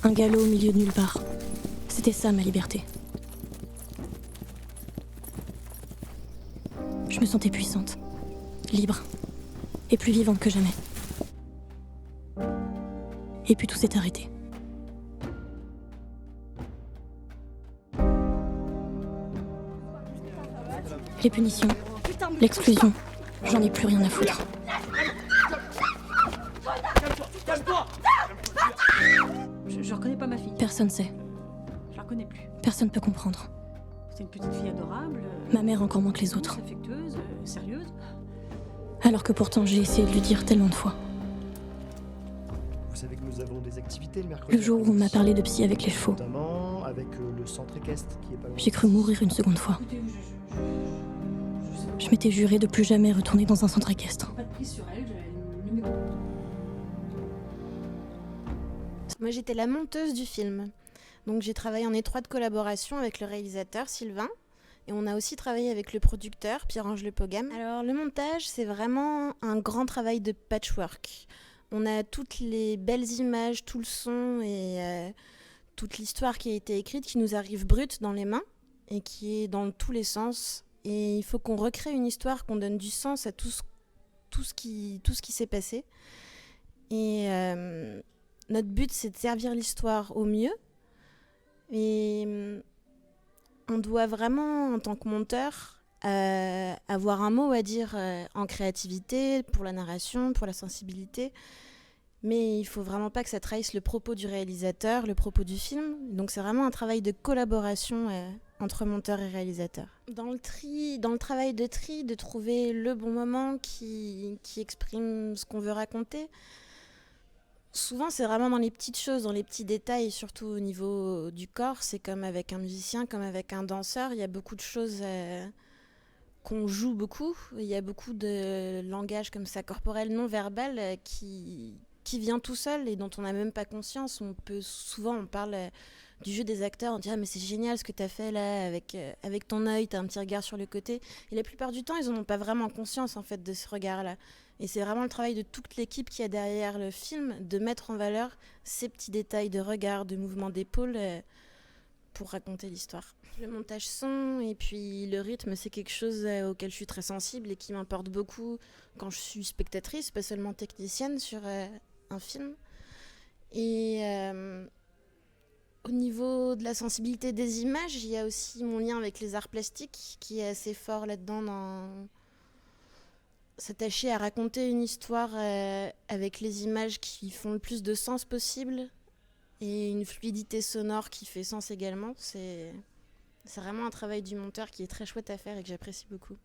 Un galop au milieu de nulle part. C'était ça ma liberté. Je me sentais puissante, libre, et plus vivante que jamais. Et puis tout s'est arrêté. Les punitions, l'exclusion, j'en ai plus rien à foutre. Je reconnais pas ma fille. Personne sait, Je la reconnais plus. personne peut comprendre. C'est une petite fille adorable, Ma mère encore moins que les autres. affectueuse, sérieuse. Alors que pourtant j'ai essayé de lui dire tellement de fois. Vous savez que nous avons des activités le mercredi. Le jour où on m'a parlé de psy avec les chevaux, Notamment avec le centre équestre qui est pas loin. j'ai cru mourir une seconde fois. Écoutez, Je m'étais juré de plus jamais retourner dans un centre équestre. pas de prise sur elle, elle m'écoute. Moi, j'étais la monteuse du film. Donc, j'ai travaillé en étroite collaboration avec le réalisateur Sylvain. Et on a aussi travaillé avec le producteur Pierre-Ange Le Pogam. Alors, le montage, c'est vraiment un grand travail de patchwork. On a toutes les belles images, tout le son et toute l'histoire qui a été écrite qui nous arrive brute dans les mains et qui est dans tous les sens. Et il faut qu'on recrée une histoire, qu'on donne du sens à tout ce qui s'est passé. Et notre but, c'est de servir l'histoire au mieux. Et on doit vraiment, en tant que monteur, avoir un mot à dire en créativité, pour la narration, pour la sensibilité. Mais il ne faut vraiment pas que ça trahisse le propos du réalisateur, le propos du film. Donc c'est vraiment un travail de collaboration entre monteur et réalisateur. Dans le travail de tri, de trouver le bon moment qui exprime ce qu'on veut raconter. Souvent, c'est vraiment dans les petites choses, dans les petits détails, surtout au niveau du corps. C'est comme avec un musicien, comme avec un danseur. Il y a beaucoup de choses qu'on joue beaucoup. Il y a beaucoup de langage comme ça, corporel, non verbal, qui vient tout seul et dont on n'a même pas conscience. Souvent, on parle du jeu des acteurs. On dit « Ah, mais c'est génial ce que tu as fait là, avec ton œil, tu as un petit regard sur le côté. » Et la plupart du temps, ils n'en ont pas vraiment conscience en fait, de ce regard-là. Et c'est vraiment le travail de toute l'équipe qui est derrière le film de mettre en valeur ces petits détails de regard, de mouvement d'épaule pour raconter l'histoire. Le montage son et puis le rythme, c'est quelque chose auquel je suis très sensible et qui m'importe beaucoup quand je suis spectatrice, pas seulement technicienne sur un film. Et au niveau de la sensibilité des images, il y a aussi mon lien avec les arts plastiques qui est assez fort là-dedans dans s'attacher à raconter une histoire avec les images qui font le plus de sens possible et une fluidité sonore qui fait sens également. C'est vraiment un travail du monteur qui est très chouette à faire et que j'apprécie beaucoup.